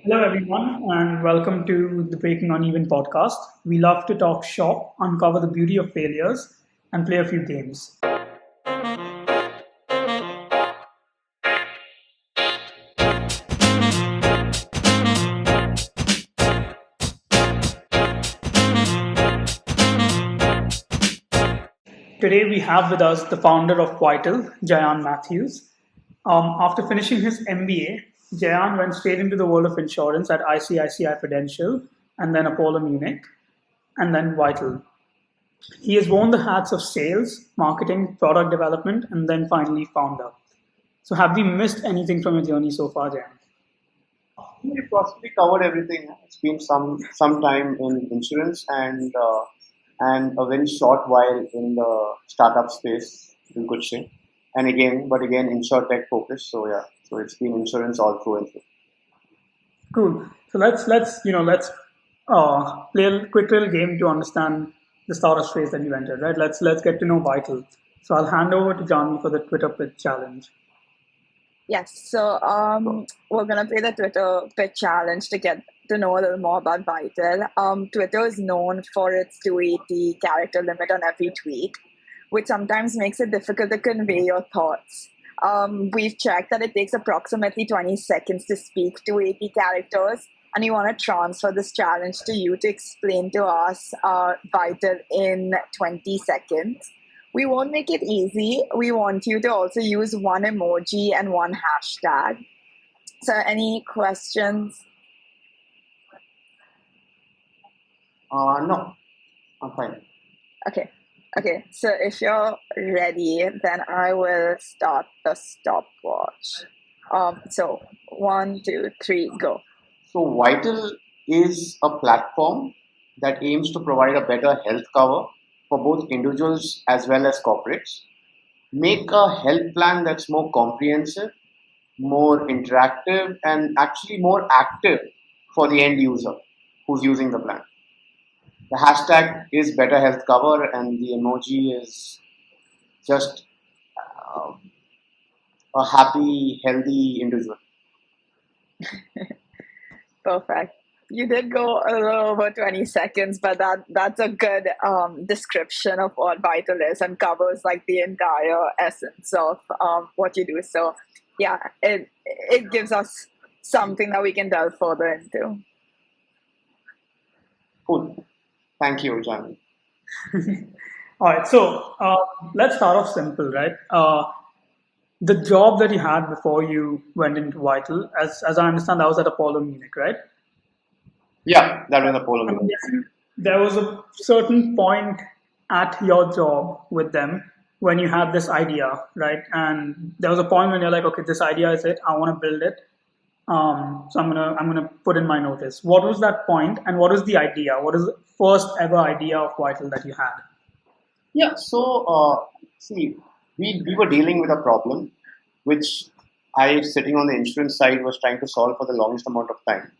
Hello, everyone, and welcome to the Breaking Uneven podcast. We love to talk shop, uncover the beauty of failures, and play a few games. Today, we have with us the founder of Vital, Jayan Mathews. After finishing his MBA, Jayan went straight into the world of insurance at ICICI Prudential, and then Apollo Munich, and then Vital. He has worn the hats of sales, marketing, product development, and then finally founder. So, have we missed anything from your journey so far, Jan? We possibly covered everything. It's been some time in insurance and a very short while in the startup space, you could say. And again, insure tech focus. So yeah, so it's been insurance all through and through. Cool. So let's play a quick little game to understand the startup space that you entered. Right. Let's get to know Vital. So I'll hand over to John for the Twitter pitch challenge. Yes, so So, we're gonna play the Twitter Pitch Challenge to get to know a little more about Vital. Twitter is known for its 280 character limit on every tweet, which sometimes makes it difficult to convey your thoughts. We've checked that it takes approximately 20 seconds to speak 280 characters, and we want to transfer this challenge to you to explain to us Vital in 20 seconds. We won't make it easy. We want you to also use one emoji and one hashtag. So, any questions? no, I'm fine. Okay. Okay. So, if you're ready, then I will start the stopwatch. So, one, two, three, go. So Vital is a platform that aims to provide a better health cover for both individuals as well as corporates. Make a health plan that's more comprehensive, more interactive, and actually more active for the end user who's using the plan. The hashtag is better health cover, and the emoji is just uh, a happy, healthy individual. Perfect. You did go a little over 20 seconds, but that's a good description of what Vital is and covers like the entire essence of what you do. So, yeah, it gives us something that we can delve further into. Cool. Thank you, Jami. All right. So let's start off simple, right? The job that you had before you went into Vital, as I understand, that was at Apollo Munich, right? Yeah, that was a polar I'm minute. guessing there was a certain point at your job with them when you had this idea, right? And there was a point when you're like, okay, this idea is it. I want to build it. So I'm gonna put in my notice. What was that point, and what is the idea? What is the first ever idea of Vital that you had? Yeah, so see, we were dealing with a problem which I, sitting on the insurance side, was trying to solve for the longest amount of time.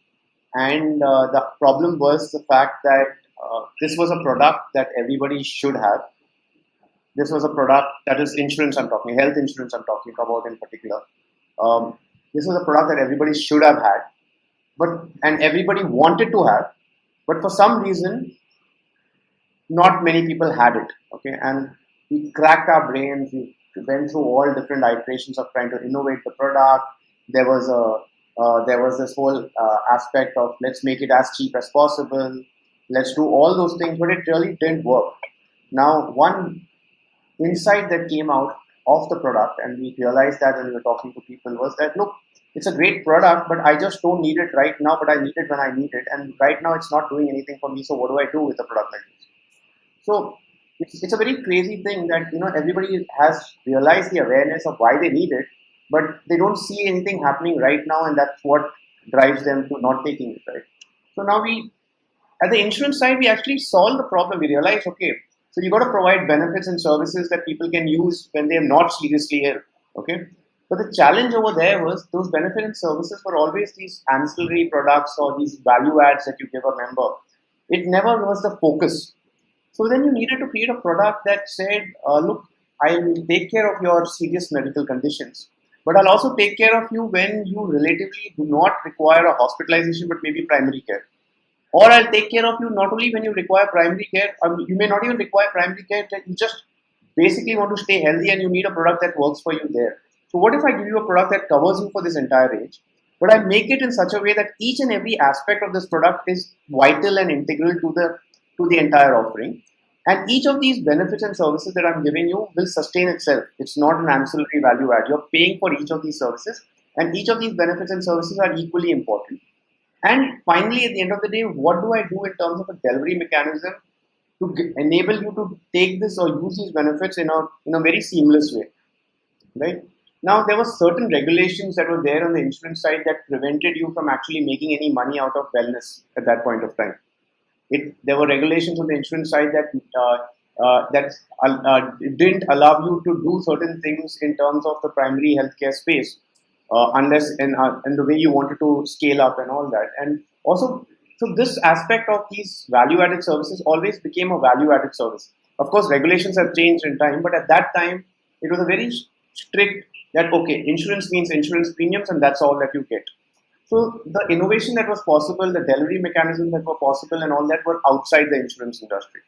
And the problem was the fact that this was a product that everybody should have. This was a product that is insurance, I'm talking, health insurance, I'm talking about in particular. Um, this was a product that everybody should have had, but and everybody wanted to have, but for some reason not many people had it. Okay, and we cracked our brains. We went through all different iterations of trying to innovate the product. There was this whole aspect of let's make it as cheap as possible. Let's do all those things, but it really didn't work. Now, one insight that came out of the product, and we realized that when we were talking to people, was that look, it's a great product, but I just don't need it right now. But I need it when I need it, and right now it's not doing anything for me. So what do I do with a product like this? So it's a very crazy thing that everybody has realized the awareness of why they need it, but they don't see anything happening right now, and that's what drives them to not taking it. Right. So now we, at the insurance side, we actually solve the problem. We realize, okay, so you got to provide benefits and services that people can use when they are not seriously ill. Okay. But the challenge over there was those benefits and services were always these ancillary products or these value adds that you give a member. It never was the focus. So then you needed to create a product that said, look, I will take care of your serious medical conditions, but I'll also take care of you when you relatively do not require a hospitalization, but maybe primary care. Or I'll take care of you not only when you require primary care, you may not even require primary care, that you just basically want to stay healthy and you need a product that works for you there. So what if I give you a product that covers you for this entire range, but I make it in such a way that each and every aspect of this product is vital and integral to the entire offering. And each of these benefits and services that I'm giving you will sustain itself. It's not an ancillary value add. You're paying for each of these services, and each of these benefits and services are equally important. And finally, at the end of the day, what do I do in terms of a delivery mechanism to enable you to take this or use these benefits in a very seamless way, right? Now, there were certain regulations that were there on the insurance side that prevented you from actually making any money out of wellness at that point of time. There were regulations on the insurance side that didn't allow you to do certain things in terms of the primary healthcare space, unless in the way you wanted to scale up and all that. And also, so this aspect of these value-added services always became a value-added service. Of course, regulations have changed in time, but at that time, it was a very strict that, okay, insurance means insurance premiums, and that's all that you get. So the innovation that was possible, the delivery mechanisms that were possible, and all that were outside the insurance industry.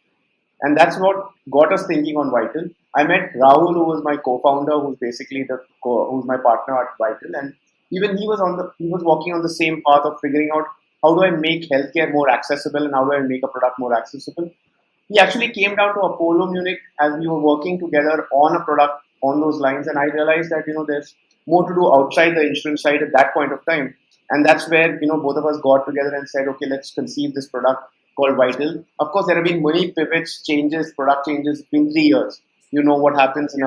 And that's what got us thinking on Vital. I met Rahul, who was my co-founder, who's basically who's my partner at Vital, and even he was walking on the same path of figuring out how do I make healthcare more accessible and how do I make a product more accessible. He actually came down to Apollo Munich as we were working together on a product on those lines, and I realized that there's more to do outside the insurance side at that point of time, and that's where both of us got together and said, okay, let's conceive this product called Vital. Of course, there have been many pivots, changes, product changes in 3 years. You know what happens in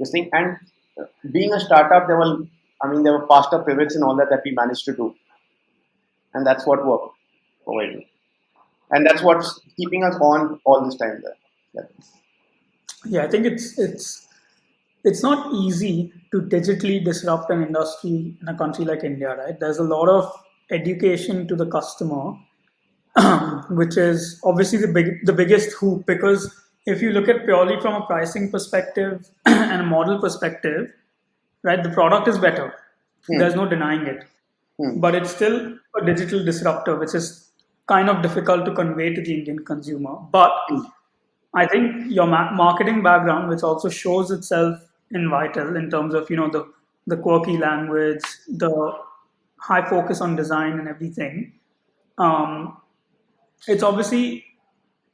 this thing, and being a startup, there were faster pivots and all that we managed to do, and that's what worked for Vital, and that's what's keeping us on all this time there. Yeah, I think it's not easy to digitally disrupt an industry in a country like India, right? There's a lot of education to the customer, which is obviously the biggest hoop, because if you look at purely from a pricing perspective and a model perspective, right, the product is better. There's no denying it. But it's still a digital disruptor, which is kind of difficult to convey to the Indian consumer. But I think your marketing background, which also shows itself in Vital in terms of the quirky language, the high focus on design and everything, it's obviously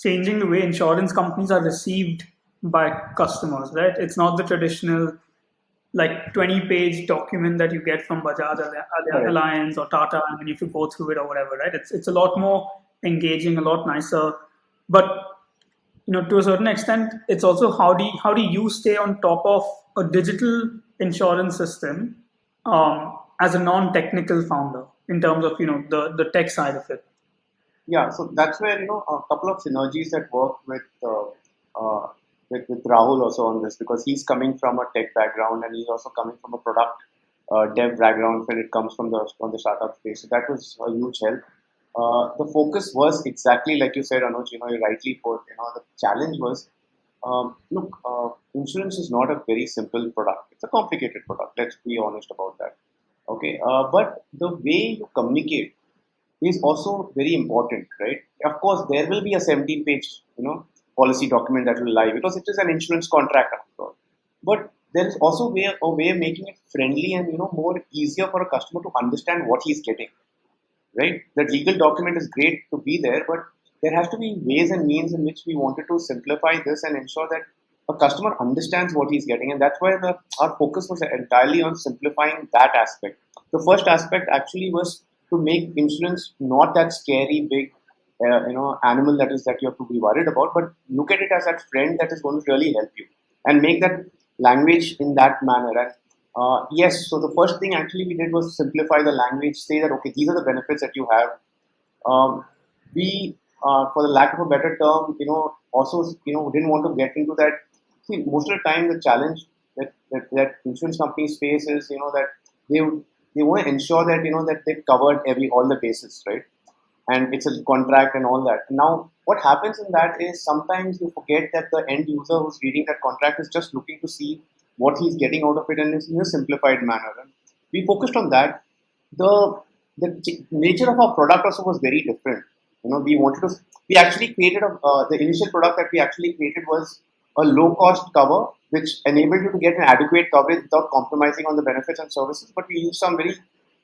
changing the way insurance companies are received by customers, right? It's not the traditional 20-page document that you get from Bajaj Alliance or Tata, and you have to go through it or whatever, right? It's a lot more engaging, a lot nicer. But to a certain extent, it's also how do you stay on top of a digital insurance system as a non-technical founder in terms of the tech side of it. Yeah, so that's where a couple of synergies that work with Rahul also on this, because he's coming from a tech background and he's also coming from a product dev background when it comes from the startup space. So that was a huge help. The focus was exactly like you said, Anuj. You rightly put. The challenge was, insurance is not a very simple product. It's a complicated product. Let's be honest about that. Okay, but the way you communicate is also very important, right? Of course, there will be a 17-page, policy document that will lie because it is an insurance contract after all. But there is also a way of making it friendly and more easier for a customer to understand what he's getting, right? The legal document is great to be there, but there has to be ways and means in which we wanted to simplify this and ensure that a customer understands what he's getting, and that's why our focus was entirely on simplifying that aspect. The first aspect actually was to make insurance not that scary, big, animal that you have to be worried about, but look at it as that friend that is going to really help you, and make that language in that manner. And yes, so the first thing actually we did was simplify the language, say that okay, these are the benefits that you have. We, for the lack of a better term, also didn't want to get into that. See, most of the time the challenge that insurance companies face is that they want to ensure that that they've covered all the bases, right? And it's a contract and all that. Now, what happens in that is sometimes you forget that the end user who's reading that contract is just looking to see what he's getting out of it in a simplified manner. And we focused on that. The nature of our product also was very different. We actually created the initial product that we actually created was a low cost cover which enabled you to get an adequate coverage without compromising on the benefits and services. But we used some very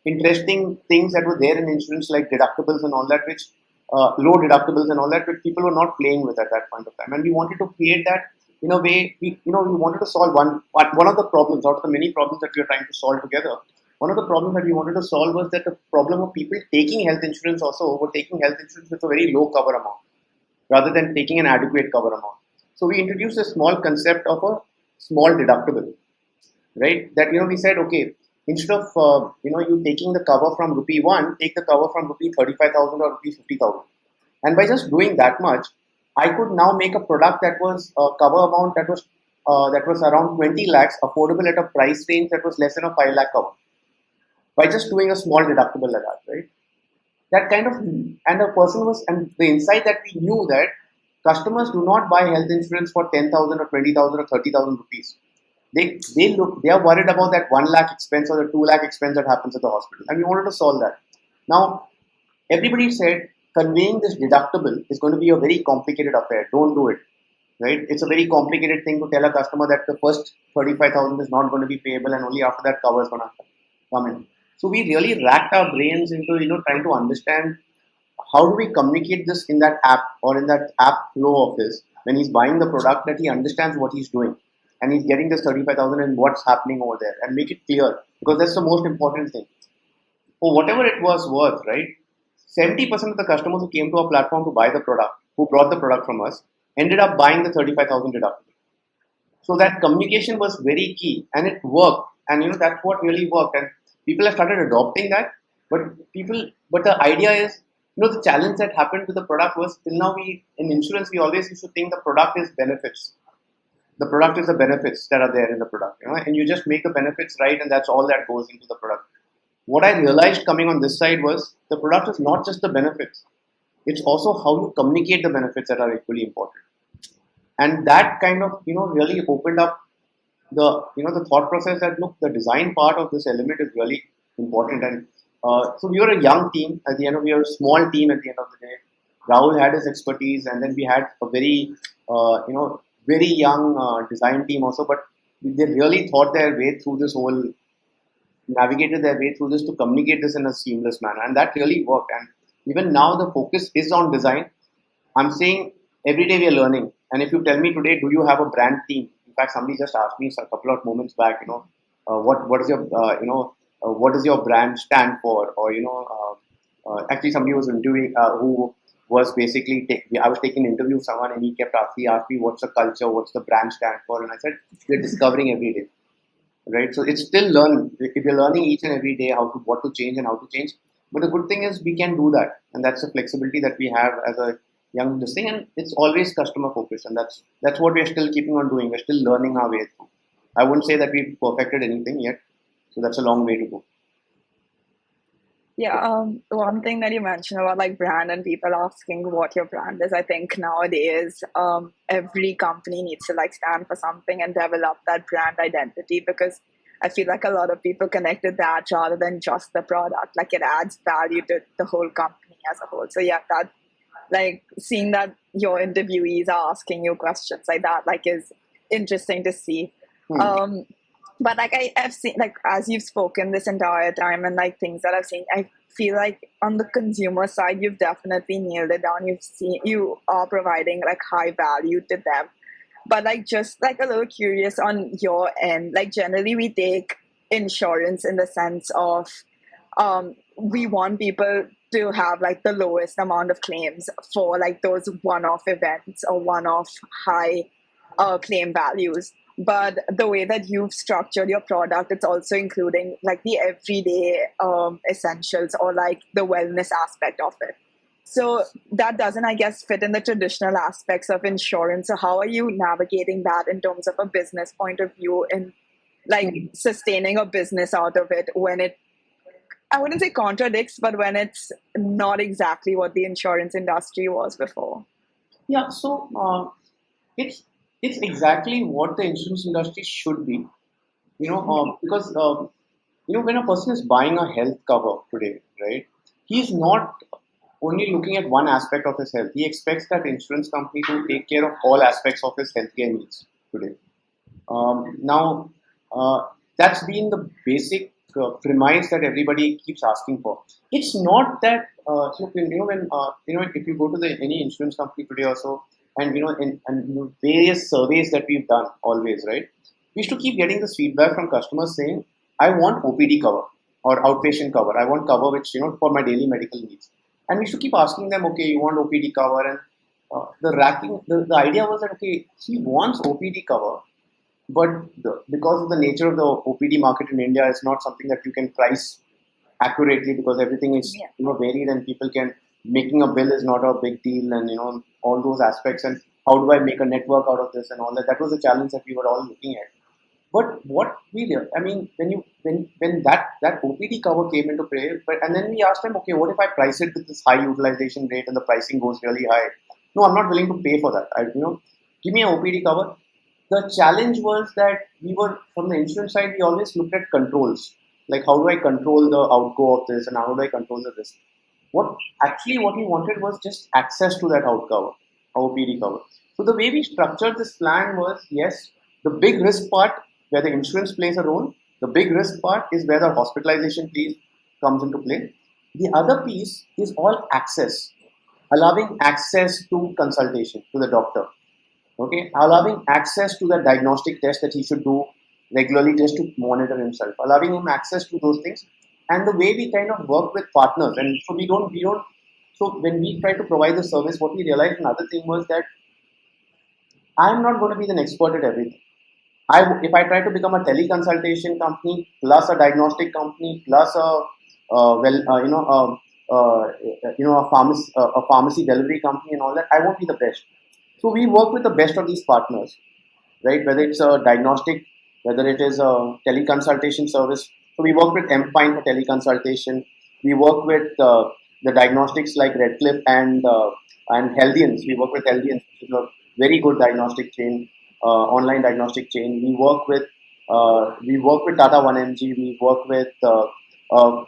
interesting things that were there in insurance, like deductibles and all that, which low deductibles and all that, which people were not playing with at that point of time. And we wanted to create that in a way. We wanted to solve one of the problems out of the many problems that we are trying to solve together. One of the problems that we wanted to solve was that the problem of people taking health insurance also were taking health insurance with a very low cover amount rather than taking an adequate cover amount. So we introduced a small concept of a small deductible, right? That we said, okay, instead of you taking the cover from rupee 1, take the cover from rupee 35,000 or rupee 50,000. And by just doing that much, I could now make a product that was a cover amount that was around 20 lakhs, affordable at a price range that was less than a 5 lakh cover. By just doing a small deductible like that, right? That kind of, and the insight that we knew that customers do not buy health insurance for 10,000 or 20,000 or 30,000 rupees. They are worried about that 1 lakh expense or the 2 lakh expense that happens at the hospital. And we wanted to solve that. Now, everybody said conveying this deductible is going to be a very complicated affair. Don't do it, right? It's a very complicated thing to tell a customer that the first 35,000 is not going to be payable and only after that cover is going to come in. So we really racked our brains into trying to understand how do we communicate this in that app or in that app flow of his when he's buying the product, that he understands what he's doing and he's getting this 35,000 and what's happening over there, and make it clear, because that's the most important thing. For whatever it was worth, right? 70% of the customers who came to our platform to buy the product, who brought the product from us, ended up buying the 35,000 deductible. So that communication was very key, and it worked, and that's what really worked. And people have started adopting that, but the idea is, the challenge that happened to the product was, till now in insurance, we always used to think the product is benefits. The product is the benefits that are there in the product, and you just make the benefits right, and that's all that goes into the product. What I realized coming on this side was the product is not just the benefits. It's also how you communicate the benefits that are equally important. And that kind of, really opened up the thought process that, look, the design part of this element is really important. And so we were a young team we were a small team at the end of the day. Rahul had his expertise, and then we had a very, very young design team also, but they really thought their way through this navigated their way through this to communicate this in a seamless manner. And that really worked. And even now the focus is on design. I'm saying every day we are learning. And if you tell me today, do you have a brand team? In fact, somebody just asked me a couple of moments back, what is your, what does your brand stand for? Or, actually somebody was interviewing, who was basically, I was taking an interview of someone, and he asked me, what's the culture, what's the brand stand for? And I said, we're discovering every day, right? So it's still learning. If you're learning each and every day what to change and how to change. But the good thing is we can do that. And that's the flexibility that we have as a young thing, and it's always customer focused, and that's what we're still keeping on doing. We're still learning our way through. I wouldn't say that we've perfected anything yet, so that's a long way to go. Yeah, one thing that you mentioned about like brand and people asking what your brand is, I think nowadays every company needs to like stand for something and develop that brand identity, because I feel like a lot of people connect to that rather than just the product. Like it adds value to the whole company as a whole. So yeah, that like seeing that your interviewees are asking you questions like that like is interesting to see. But like I've seen, like as you've spoken this entire time and like things that I've seen, I feel like on the consumer side you've definitely nailed it down. You are providing like high value to them. But like just like a little curious on your end, like generally we take insurance in the sense of we want people to have like the lowest amount of claims for like those one-off events or one-off high claim values. But the way that you've structured your product, it's also including like the everyday essentials or like the wellness aspect of it. So that doesn't, I guess, fit in the traditional aspects of insurance. So how are you navigating that in terms of a business point of view and like sustaining a business out of it when it, I wouldn't say contradicts, but when it's not exactly what the insurance industry was before? Yeah, so it's exactly what the insurance industry should be. Because when a person is buying a health cover today, right? He's not only looking at one aspect of his health. He expects that insurance company to take care of all aspects of his healthcare needs today. Now, that's been the basic premise that everybody keeps asking for. It's not that if you go to any insurance company today also, and various surveys that we've done always, right? We used to keep getting this feedback from customers saying, "I want OPD cover or outpatient cover. I want cover which for my daily medical needs." And we used to keep asking them, "Okay, you want OPD cover?" And the idea was that okay, he wants OPD cover, but because of the nature of the OPD market in India, it's not something that you can price accurately because everything is Yeah. varied and people can making a bill is not a big deal and all those aspects and how do I make a network out of this and all that. That was a challenge that we were all looking at. But what we did, I mean, when that OPD cover came into play, and then we asked them, okay, what if I price it with this high utilization rate and the pricing goes really high? No, I'm not willing to pay for that. Give me an OPD cover. The challenge was that we were from the insurance side. We always looked at controls, like how do I control the outgo of this and how do I control the risk. What we wanted was just access to that outcover, OPD cover. So the way we structured this plan was yes, the big risk part where the insurance plays a role. The big risk part is where the hospitalization piece comes into play. The other piece is all access, allowing access to consultation to the doctor. Okay, allowing access to the diagnostic test that he should do regularly just to monitor himself, allowing him access to those things, and the way we kind of work with partners. And so we don't. So when we try to provide the service, what we realized another thing was that I'm not going to be an expert at everything. If I try to become a teleconsultation company plus a diagnostic company plus a pharmacy delivery company and all that, I won't be the best. So we work with the best of these partners, right? Whether it's a diagnostic, whether it is a teleconsultation service. So we work with Empine for teleconsultation. We work with the diagnostics like Redcliffe and Healthians. We work with Healthians, which is a very good diagnostic chain, online diagnostic chain. We work with Tata 1mg. We work with a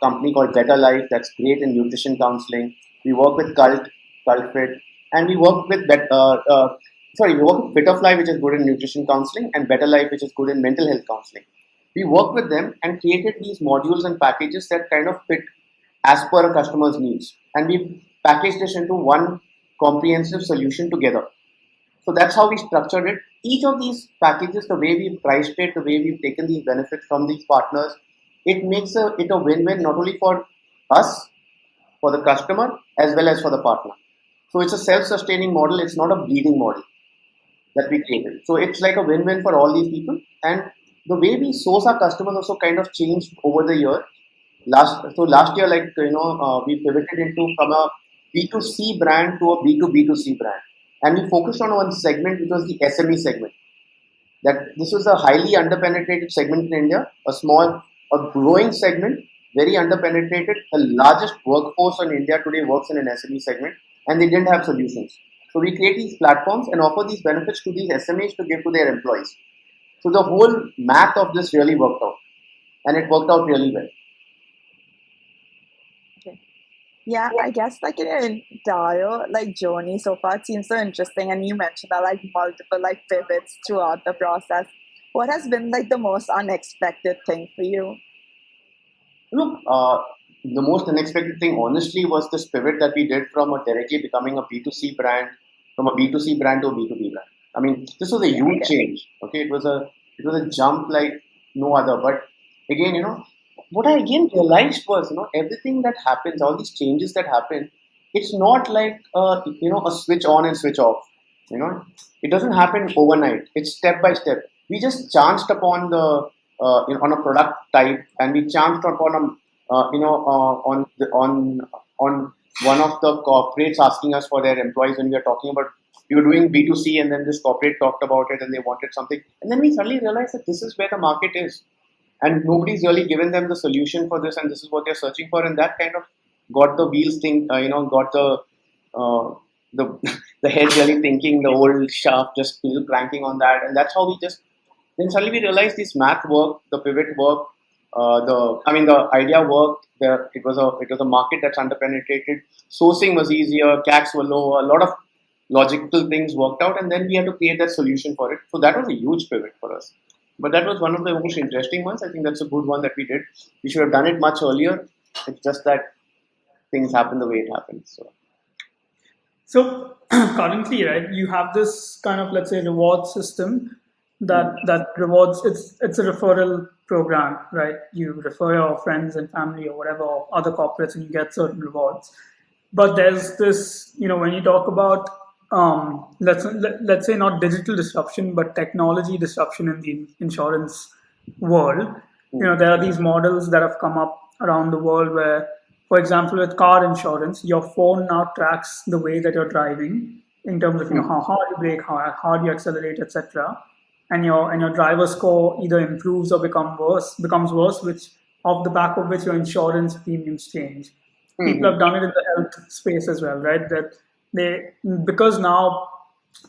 company called Better Life that's great in nutrition counseling. We work with CultFit, and we work with we work with Bitterfly, which is good in nutrition counseling, and Better Life, which is good in mental health counseling. We work with them and created these modules and packages that kind of fit as per a customer's needs. And we packaged this into one comprehensive solution together. So that's how we structured it. Each of these packages, the way we've priced it, the way we've taken these benefits from these partners, it makes it a win-win not only for us, for the customer, as well as for the partner. So it's a self-sustaining model. It's not a bleeding model that we created. So it's like a win-win for all these people. And the way we source our customers also kind of changed over the year. Last year, we pivoted into from a B2C brand to a B2B2C brand, and we focused on one segment, which was the SME segment. That this was a highly underpenetrated segment in India, a growing segment, very underpenetrated. The largest workforce in India today works in an SME segment, and they didn't have solutions. So we create these platforms and offer these benefits to these SMEs to give to their employees. So the whole math of this really worked out, and it worked out really well. Okay. Yeah, I guess like in your entire like journey so far, it seems so interesting. And you mentioned that like multiple like pivots throughout the process. What has been like the most unexpected thing for you? Look, the most unexpected thing, honestly, was this pivot that we did from a directly becoming a B2C brand, from a B2C brand to a B2B brand. I mean, this was a huge change. Okay, it was a jump like no other. But again, what I again realized was, everything that happens, all these changes that happen, it's not like a switch on and switch off. You know, it doesn't happen overnight. It's step by step. We just chanced upon on a product type, and we chanced upon on one of the corporates asking us for their employees when we were talking about we were doing B2C, and then this corporate talked about it and they wanted something, and then we suddenly realized that this is where the market is, and nobody's really given them the solution for this, and this is what they're searching for, and that kind of got the wheels got uh, the the head really thinking, the old shaft just still cranking on that, and that's how we just Then suddenly we realized this math worked, the pivot worked, the idea worked. It was a market that's underpenetrated. Sourcing was easier, CACs were low, a lot of logical things worked out, and then we had to create that solution for it. So that was a huge pivot for us. But that was one of the most interesting ones. I think that's a good one that we did. We should have done it much earlier. It's just that things happen the way it happened. So currently, right, you have this kind of, let's say, reward system that rewards. It's a referral program, right? You refer your friends and family or whatever, or other corporates, and you get certain rewards. But there's this, when you talk about let's say not digital disruption, but technology disruption in the insurance world. There are these models that have come up around the world where, for example, with car insurance, your phone now tracks the way that you're driving in terms of how hard you brake, how hard you accelerate, etc. And your driver score either improves or becomes worse, which off the back of which your insurance premiums change. People have done it in the health space as well, right? That they because now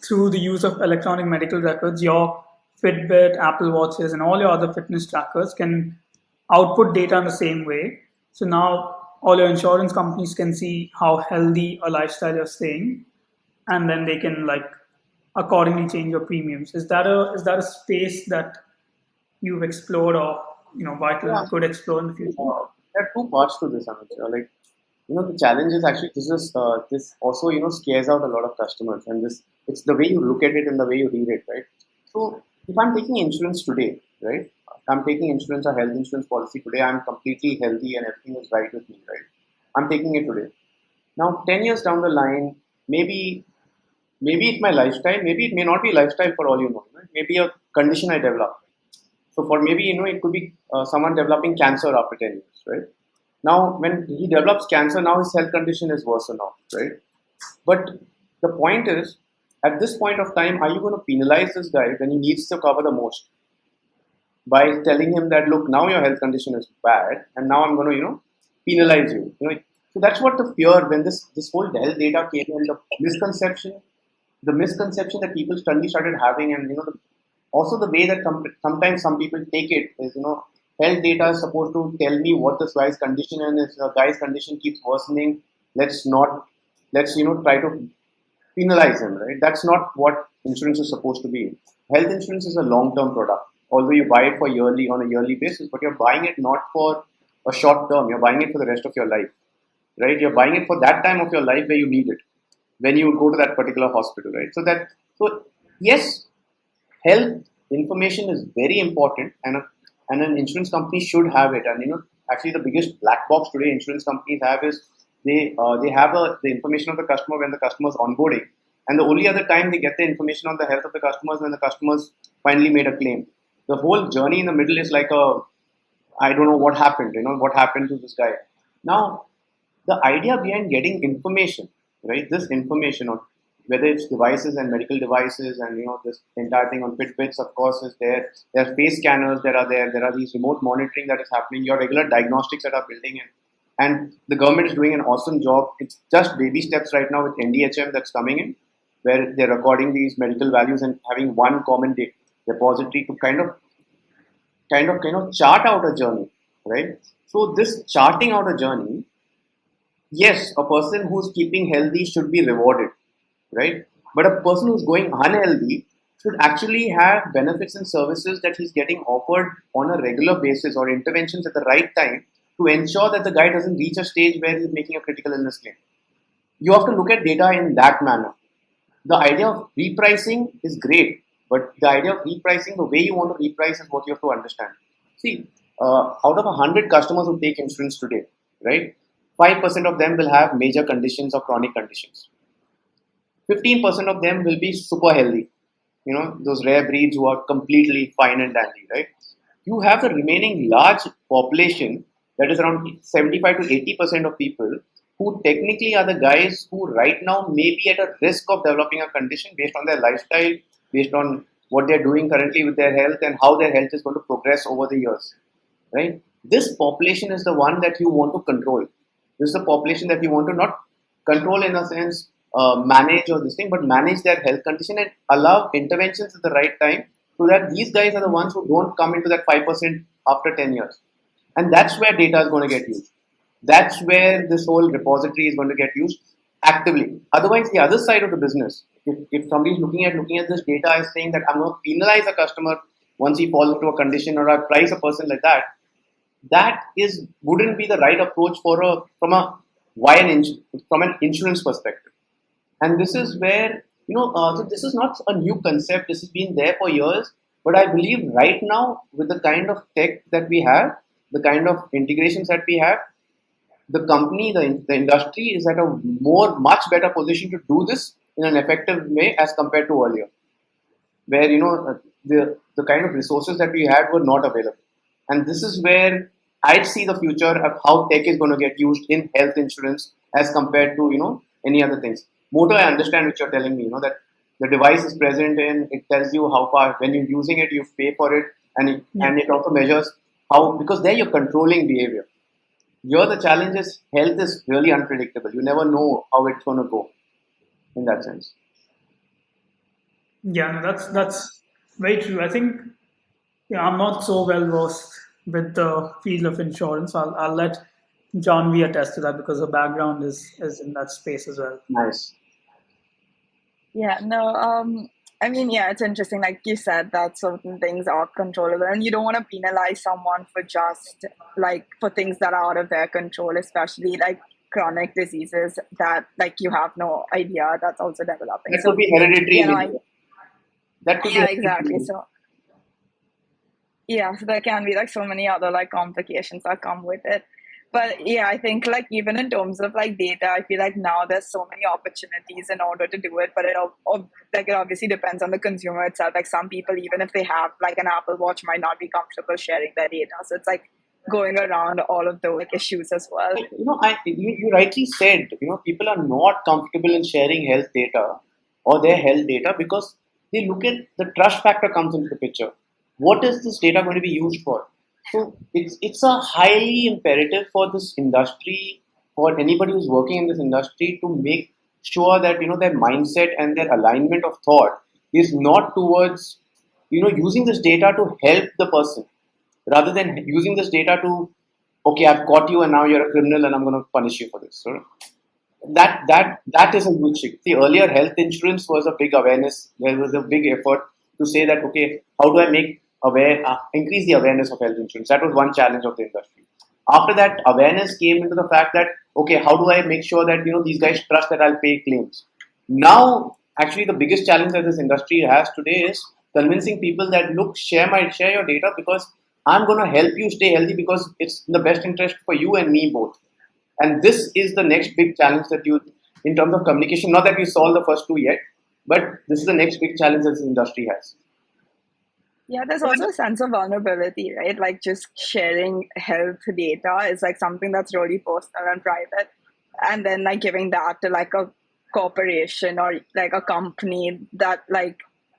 through the use of electronic medical records, your Fitbit, Apple Watches, and all your other fitness trackers can output data in the same way. So now all your insurance companies can see how healthy a lifestyle you're staying, and then they can accordingly change your premiums. Is that a space that you've explored, or Vital could explore in the future? There are two parts to this, Amit. The challenge is actually this also scares out a lot of customers, and this it's the way you look at it and the way you read it, right? So if I'm taking insurance today, right? I'm taking insurance or health insurance policy today. I'm completely healthy and everything is right with me, right? I'm taking it today. Now, 10 years down the line, maybe it's my lifestyle. Maybe it may not be lifestyle for all you know. Right? Maybe a condition I develop. So for maybe it could be someone developing cancer after 10 years, right? Now, when he develops cancer, now his health condition is worse enough, right? But the point is, at this point of time, are you going to penalize this guy when he needs to cover the most by telling him that, look, now your health condition is bad, and now I'm going to, penalize you. So that's what the fear when this whole health data came in, the misconception that people suddenly started having, and also the way that sometimes some people take it is, health data is supposed to tell me what this guy's condition is. If the guy's condition keeps worsening, let's try to penalize him, right? That's not what insurance is supposed to be. Health insurance is a long-term product. Although you buy it on a yearly basis, but you're buying it not for a short term. You're buying it for the rest of your life, right? You're buying it for that time of your life where you need it, when you go to that particular hospital, right? So yes, health information is very important, and an insurance company should have it. And actually, the biggest black box today insurance companies have is they have the information of the customer when the customer is onboarding, and the only other time they get the information on the health of the customers when the customers finally made a claim. The whole journey in the middle is like I don't know what happened. What happened to this guy. Now, the idea behind getting information, right? This information on whether it's devices and medical devices, and this entire thing on Fitbits, of course, is there. There are face scanners that are there. There are these remote monitoring that is happening. Your regular diagnostics that are building in, and the government is doing an awesome job. It's just baby steps right now with NDHM that's coming in, where they're recording these medical values and having one common repository to kind of chart out a journey, right? So this charting out a journey, yes, a person who's keeping healthy should be rewarded, right? But a person who's going unhealthy should actually have benefits and services that he's getting offered on a regular basis, or interventions at the right time to ensure that the guy doesn't reach a stage where he's making a critical illness claim. You have to look at data in that manner. The idea of repricing is great, but the idea of repricing, the way you want to reprice is what you have to understand. See, out of 100 customers who take insurance today, right, 5% of them will have major conditions or chronic conditions. 15% of them will be super healthy. Those rare breeds who are completely fine and dandy, right? You have the remaining large population that is around 75 to 80% of people who technically are the guys who right now may be at a risk of developing a condition based on their lifestyle, based on what they're doing currently with their health and how their health is going to progress over the years, right? This population is the one that you want to control. This is the population that you want to not control in a sense, manage or this thing, but manage their health condition and allow interventions at the right time so that these guys are the ones who don't come into that 5% after 10 years. And that's where data is going to get used. That's where this whole repository is going to get used actively. Otherwise, the other side of the business, if somebody is looking at this data is saying that I'm going to penalize a customer once he falls into a condition, or I price a person like that, that is wouldn't be the right approach from an insurance perspective. And this is where so this is not a new concept. This has been there for years, but I believe right now with the kind of tech that we have, the kind of integrations that we have, the industry is at a much better position to do this in an effective way as compared to earlier, where the kind of resources that we had were not available. And this is where I'd see the future of how tech is going to get used in health insurance as compared to any other things. Motor, I understand what you're telling me. That the device is present and it tells you how far when you're using it, you pay for it, and it also measures how, because there you're controlling behavior. Here the challenge is health is really unpredictable. You never know how it's going to go in that sense. Yeah, no, that's very true. I think I'm not so well versed with the field of insurance. I'll let John V attest to that because her background is in that space as well. Nice. Yeah, no, I mean, yeah, it's interesting. Like you said, that certain things are controllable, and you don't want to penalize someone for just for things that are out of their control, especially like chronic diseases that you have no idea that's also developing. That could be hereditary. That could be exactly. So yeah, so there can be so many other complications that come with it. But yeah, I think even in terms of data, I feel now there's so many opportunities in order to do it. But it obviously depends on the consumer itself. Some people, even if they have an Apple Watch, might not be comfortable sharing their data. So it's going around all of the issues as well. You rightly said, people are not comfortable in sharing health data or their health data because they look at the trust factor comes into the picture. What is this data going to be used for? So it's a highly imperative for this industry, for anybody who's working in this industry, to make sure that their mindset and their alignment of thought is not towards using this data to help the person, rather than using this data to, okay, I've caught you and now you're a criminal and I'm going to punish you for this. So that is a huge thing. See, earlier health insurance was a big awareness. There was a big effort to say that, okay, how do I increase the awareness of health insurance? That was one challenge of the industry. After that, awareness came into the fact that, okay, how do I make sure that these guys trust that I'll pay claims? Now, actually, the biggest challenge that this industry has today is convincing people that, look, share your data because I'm going to help you stay healthy because it's in the best interest for you and me both. And this is the next big challenge in terms of communication. Not that we solved the first two yet, but this is the next big challenge that this industry has. Yeah, there's also a sense of vulnerability, right? Just sharing health data is something that's really personal and private. And then giving that to a corporation or a company that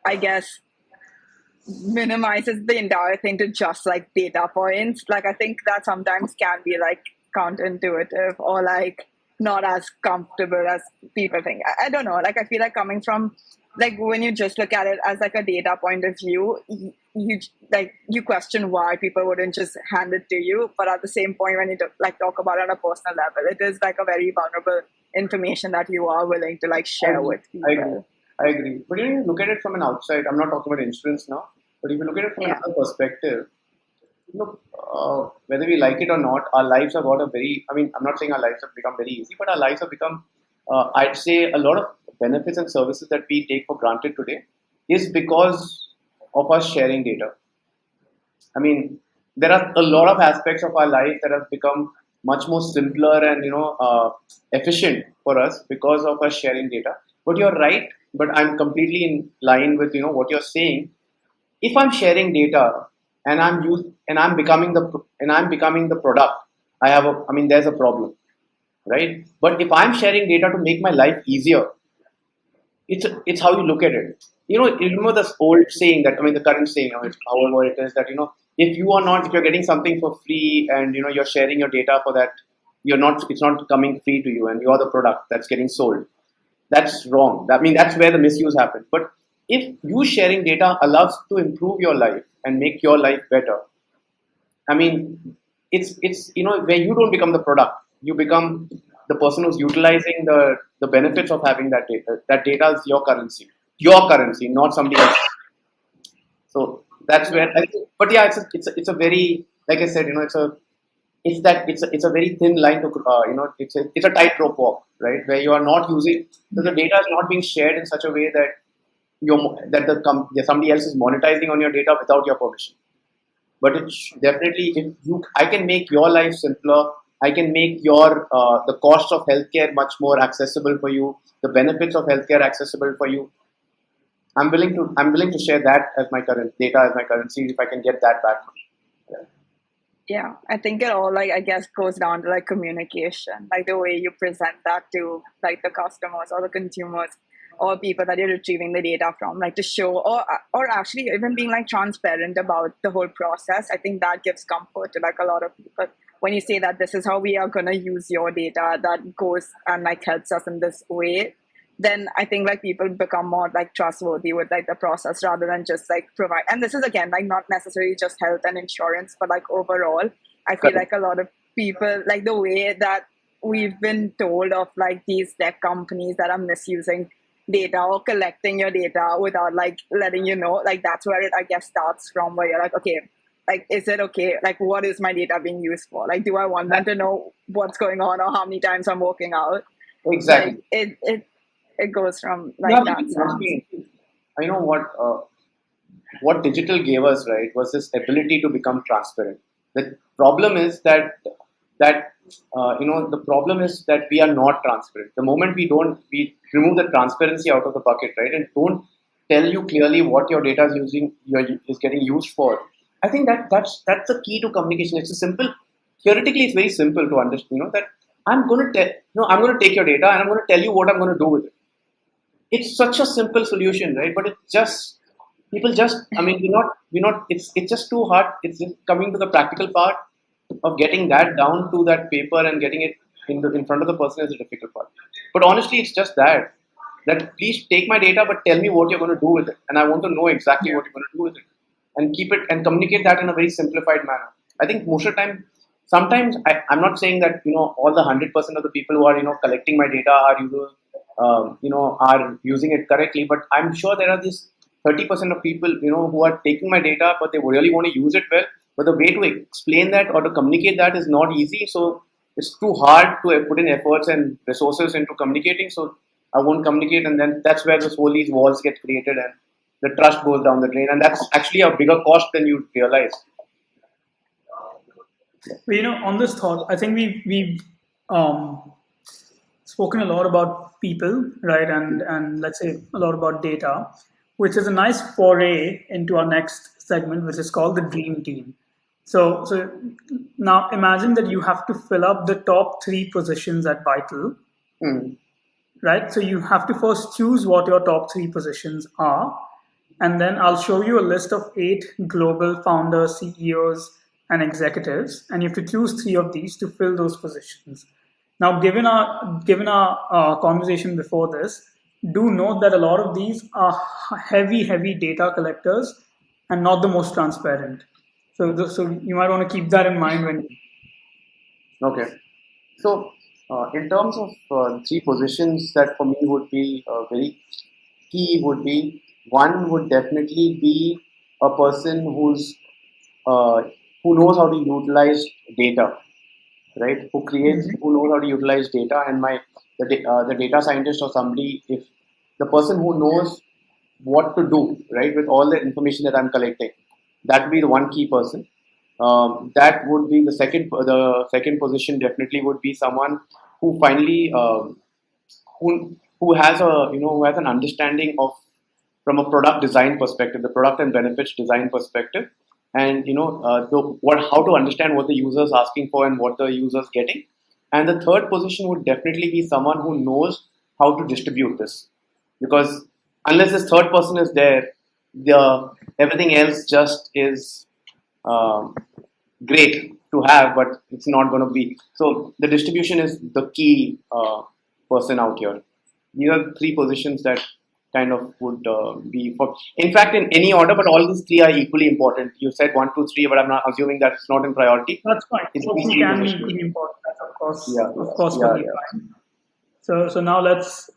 I guess minimizes the entire thing to just data points. I think that sometimes can be counterintuitive or not as comfortable as people think. I don't know. I feel coming from when you just look at it as a data point of view, you question why people wouldn't just hand it to you. But at the same point, when you talk about it on a personal level, it is a very vulnerable information that you are willing to share with people. I agree. But you look at it from an outside. I'm not talking about insurance now, but if you look at it from another perspective, whether we like it or not, our lives have got I'm not saying our lives have become very easy, but our lives have become, I'd say, a lot of benefits and services that we take for granted today is because of us sharing data. I mean, there are a lot of aspects of our life that have become much more simpler and efficient for us because of us sharing data. But you're right. But I'm completely in line with what you're saying. If I'm sharing data and I'm becoming the product, there's a problem, right? But if I'm sharing data to make my life easier, it's how you look at it. You remember this old saying that, the current saying, however it is that, if you're getting something for free and, you're sharing your data for that, it's not coming free to you and you're the product that's getting sold. That's wrong. That's where the misuse happens. But if you sharing data allows to improve your life and make your life better, I mean, it's where you don't become the product, you become the person who's utilizing the benefits of having that data. That data is your currency, not somebody else. So that's where. But yeah, it's a very, like I said, it's a very thin line to it's a tightrope walk, right? Where you are not using, so the data is not being shared in such a way that somebody else is monetizing on your data without your permission. But it's definitely, if I can make your life simpler, I can make your the cost of healthcare much more accessible for you, the benefits of healthcare accessible for you. I'm willing to share that as my current data, as my currency, if I can get that back. Yeah, I think it all I guess goes down to communication, the way you present that to the customers or the consumers or people that you're retrieving the data from, to show or actually even being transparent about the whole process. I think that gives comfort to a lot of people when you say that this is how we are gonna use your data that goes and helps us in this way. Then I think people become more trustworthy with the process rather than just provide. And this is again not necessarily just health and insurance, but overall, I feel Correct. a lot of people the way that we've been told of these tech companies that are misusing data or collecting your data without letting you know. That's where it I guess starts from, where you're okay, is it okay, what is my data being used for? Do I want them to know what's going on or how many times I'm working out? Exactly. It goes from Yeah, that sense. I know what digital gave us, right, was this ability to become transparent. The problem is the problem is that we are not transparent. The moment we remove the transparency out of the bucket, right, and don't tell you clearly what your data is getting used for. I think that's the key to communication. It's a simple, theoretically, it's very simple to understand. That I'm going to take your data and I'm going to tell you what I'm going to do with it. It's such a simple solution, right? But it's just people just. I mean, we're not. It's just too hard. It's just coming to the practical part of getting that down to that paper and getting it in front of the person is a difficult part. But honestly, it's just that please take my data, but tell me what you're going to do with it, and I want to know exactly what you're going to do with it, and keep it and communicate that in a very simplified manner. I think most of the time, sometimes I'm not saying that all the 100% of the people who are collecting my data are using it correctly, but I'm sure there are these 30% of people who are taking my data, but they really want to use it well. But the way to explain that or to communicate that is not easy. So it's too hard to put in efforts and resources into communicating. So I won't communicate, and then that's where these walls get created and the trust goes down the drain, and that's actually a bigger cost than you realize. But, on this thought, I think we've um, spoken a lot about people, right, and let's say a lot about data, which is a nice foray into our next segment, which is called the dream team. So now imagine that you have to fill up the top three positions at Vital, Hmm. right? So you have to first choose what your top three positions are, and then I'll show you a list of 8 global founders, CEOs, and executives, and you have to choose three of these to fill those positions. Now, given our conversation before this, do note that a lot of these are heavy data collectors and not the most transparent. So you might want to keep that in mind when. Okay. So, in terms of three positions that for me would be very key, would be one would definitely be a person uh, who knows how to utilize data, right? Who knows how to utilize data, and the data scientist or somebody, if the person who knows what to do, right, with all the information that I'm collecting, that would be the one key person. That would be the second. The second position definitely would be someone who finally who has who has an understanding of, from a product design perspective, the product and benefits design perspective, and how to understand what the user is asking for and what the user is getting. And the third position would definitely be someone who knows how to distribute this, because unless this third person is there, the everything else just is um, great to have, but it's not going to be. So the distribution is the key person out here. These are three positions that kind of would be for. In fact, in any order, but all these three are equally important. You said 1, 2, 3, but I'm not assuming that's not in priority. That's fine. It's Top these two three can be positions. equally important. That's Yeah, of course, yeah, will be yeah. fine. So now let's,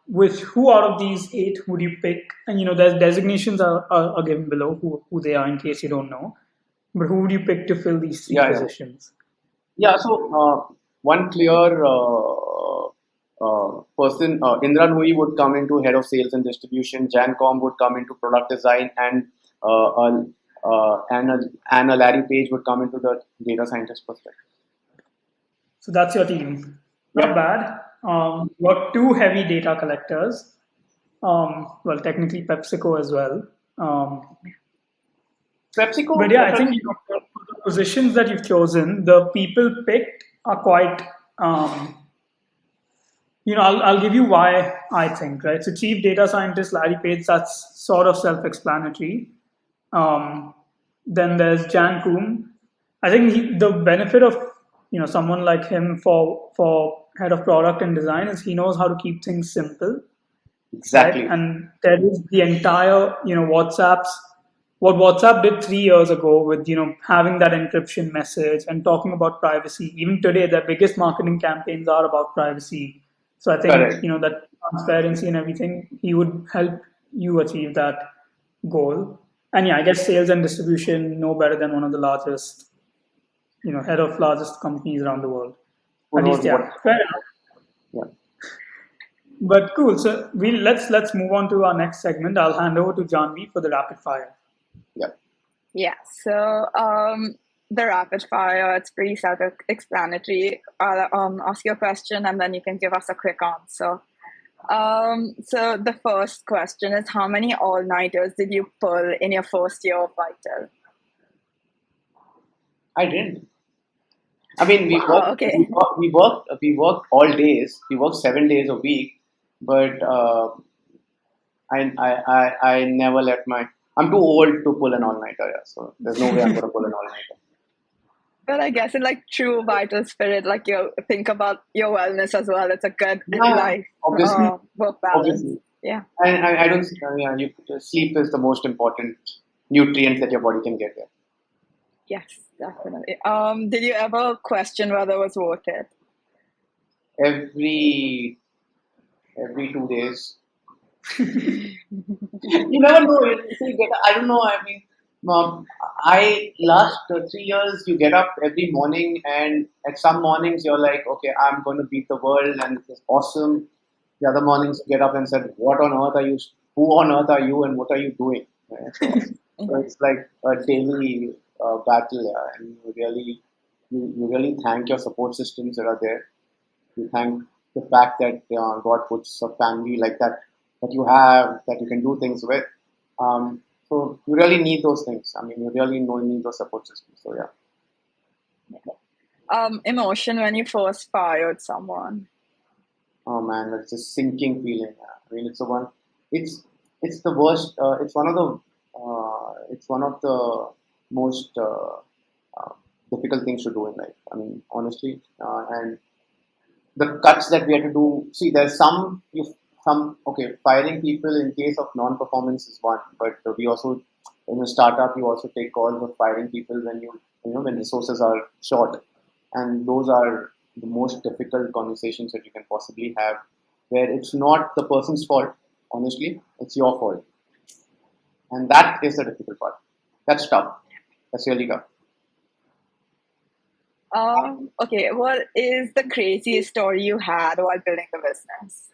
which who out of these eight would you pick? And there's designations are given below who they are in case you don't know. But who would you pick to fill these three Yeah, yeah. positions? Yeah, so one clear person, Indra Nui would come into head of sales and distribution. Jan Com would come into product design, and Anna Larry Page would come into the data scientist perspective. So that's your team. Not Yeah. bad. You got two heavy data collectors. Well, technically PepsiCo as well. PepsiCo. But yeah, I think for the positions that you've chosen, the people picked are quite. I'll give you why I think, right? So, chief data scientist Larry Page, that's sort of self-explanatory. Then there's Jan Koum. I think the benefit of someone like him for head of product and design is he knows how to keep things simple, Exactly. right? And there is the entire what WhatsApp did 3 years ago with having that encryption message and talking about privacy. Even today, their biggest marketing campaigns are about privacy. So I think Correct. that transparency and everything, he would help you achieve that goal. And yeah, I guess sales and distribution no better than one of the largest, head of largest companies around the world. Who At knows least, yeah, what? fair enough. Yeah. But cool. So let's move on to our next segment. I'll hand over to Janvi for the rapid fire. Yeah. Yeah, so the rapid fire, it's pretty self-explanatory. I'll ask you a question and then you can give us a quick answer. So the first question is, how many all-nighters did you pull in your first year of Vital? I didn't. I mean, Wow, okay. we work all days. We work 7 days a week, but I never let my. I'm too old to pull an all-nighter, yeah, so there's no way I'm gonna pull an all-nighter. But I guess in like true Vital spirit, like you think about your wellness as well. It's a good life Obviously, work balance. obviously. Yeah. And I don't. Sleep is the most important nutrient that your body can get. Yeah. Yes, definitely. Did you ever question whether it was worth it? Every 2 days. You never know. I don't know. I mean, last 3 years, you get up every morning, and at some mornings you're like, okay, I'm going to beat the world, and this is awesome. The other mornings, you get up and said, what on earth are you? Who on earth are you, and what are you doing? So it's like a daily battle, yeah, and you really thank your support systems that are there. You thank the fact that God puts a family like that you have, that you can do things with. So you really need those things. I mean, you really need those support systems. So yeah. Emotion when you first fired someone. Oh man, that's a sinking feeling. I mean, it's the one. It's the worst. It's one of the. It's one of the most difficult things to do in life. I mean, honestly, and the cuts that we had to do. See, there's firing people in case of non-performance is one, but we also in a startup you also take calls of firing people when resources are short, and those are the most difficult conversations that you can possibly have, where it's not the person's fault. Honestly, it's your fault, and that is the difficult part. That's tough. That's really tough. Okay, what is the craziest story you had while building the business?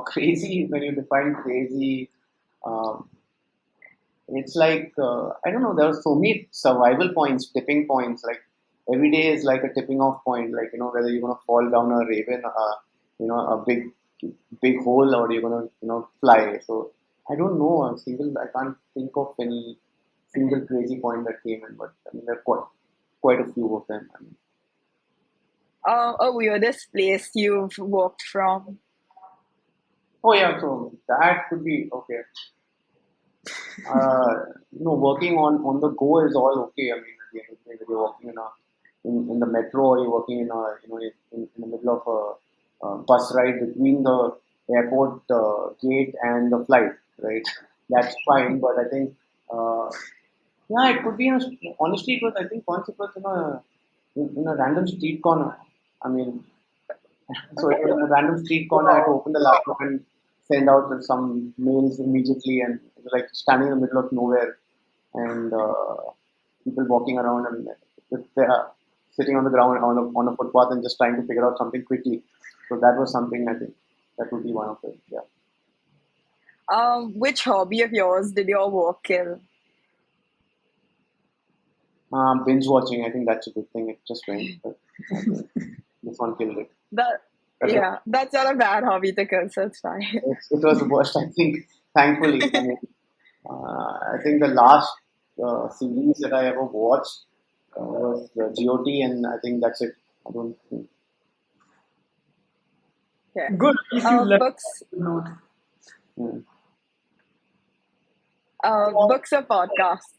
Crazy, when you define crazy, it's like, I don't know, there are so many survival points, tipping points. Like every day is like a tipping off point, like, whether you're going to fall down a raven, a big hole, or you're going to, fly. So I don't know I can't think of any single crazy point that came in, but I mean, there are quite a few of them. I mean, a weirdest place you've worked from? oh yeah, so that could be okay. Working on the go is all okay. I mean, at the end of the day, whether you're working in the metro, or you're working in the middle of bus ride between the airport gate and the flight, right? That's fine, but I think, uh, yeah, it could be. Honestly, it was. I think once it was in a random street corner. I mean, so it was in a random street corner. I had to open the laptop and send out some mails immediately, and it was like standing in the middle of nowhere, and people walking around and they are sitting on the ground on a footpath and just trying to figure out something quickly. So that was something I think that would be one of it. Yeah. Which hobby of yours did your work kill? Binge watching. I think that's a good thing. It just went. But I think this one killed it. That That's it. Yeah, that's not a bad hobby to kill, so it's fine. It was the worst. I think. Thankfully, I mean, I think the last series that I ever watched was GOT, and I think that's it. I don't think. Yeah. Good. At least you left Books, a note. Hmm. books or podcasts?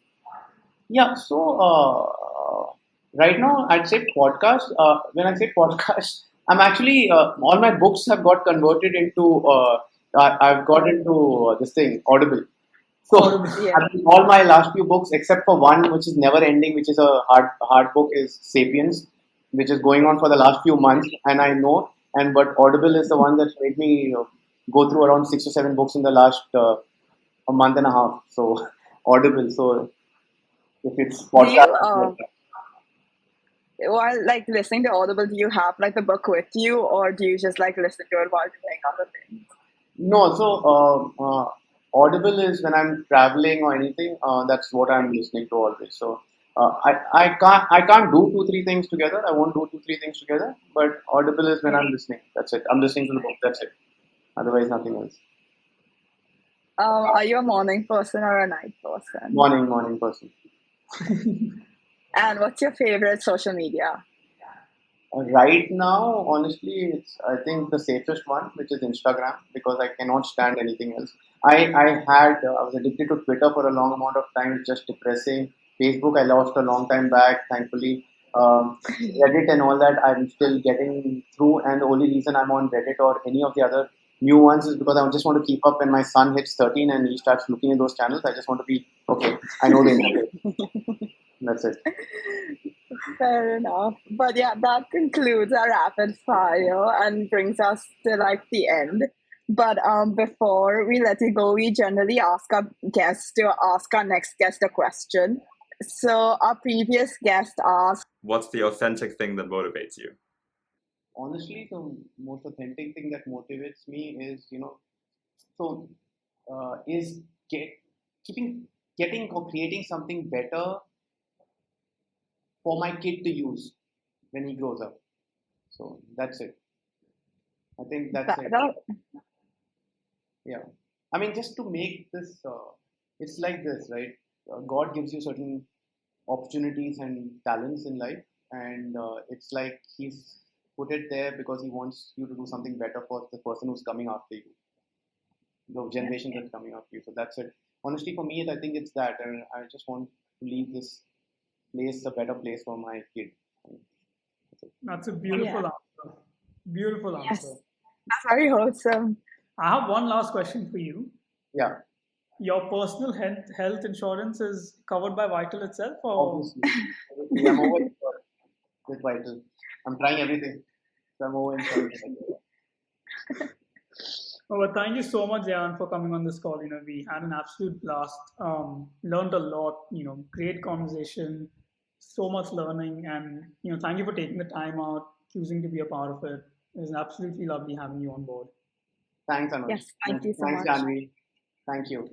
Yeah. So right now, I'd say podcast. When I say podcast, I'm actually all my books have got converted into. I've got into this thing Audible. So Audible. Yeah. I mean, all my last few books, except for one which is never ending, which is a hard book, is *Sapiens*, which is going on for the last few months, and I know. And but Audible is the one that's made me go through around 6 or 7 books in the last a month and a half. So Audible. So if it's Do you, podcast, while like listening to Audible, do you have like the book with you, or do you just like listen to it while doing other things? no. So Audible is when I'm traveling or anything. That's what I'm listening to always. So I can't do 2 3 things together. I won't do 2 3 things together. But Audible is when I'm listening. That's it. I'm listening to the book. That's it. Otherwise, nothing else. Are you a morning person or a night person? Morning person. And what's your favorite social media? Right now, honestly, it's I think the safest one, which is Instagram, because I cannot stand anything else. I was addicted to Twitter for a long amount of time. It's just depressing. Facebook, I lost a long time back, thankfully. Reddit and all that, I'm still getting through, and the only reason I'm on Reddit or any of the other new ones is because I just want to keep up. When my son hits 13 and he starts looking at those channels, I just want to be okay. I know the internet. That's it. Fair enough. But yeah, that concludes our rapid fire and brings us to like the end. But before we let you go, we generally ask our guests to ask our next guest a question. So our previous guest asked, What's the authentic thing that motivates you? Honestly, the most authentic thing that motivates me is, so is keeping getting or creating something better for my kid to use when he grows up. So that's it. I think that's that, it. that, Yeah. I mean, just to make this, it's like this, right? God gives you certain opportunities and talents in life, and it's like He's put it there because He wants you to do something better for the person who's coming after you, the generation that's coming after you. So that's it. Honestly, for me, I think it's that, and I just want to leave this place a better place for my kid. That's it. That's a yeah, beautiful answer. Beautiful yes, answer. that's very wholesome. I have one last question for you. Yeah, Your personal health insurance is covered by Vital itself, or obviously. Obviously, I'm over with Vital. I'm trying everything. So I'm over insurance. oh, but thank you so much, Jayan, for coming on this call. We had an absolute blast. Learned a lot. Great conversation, so much learning, and thank you for taking the time out, choosing to be a part of it. It was absolutely lovely having you on board. Thanks, Anuj. Yes, thank you so Thanks, much. Janvi. Thank you.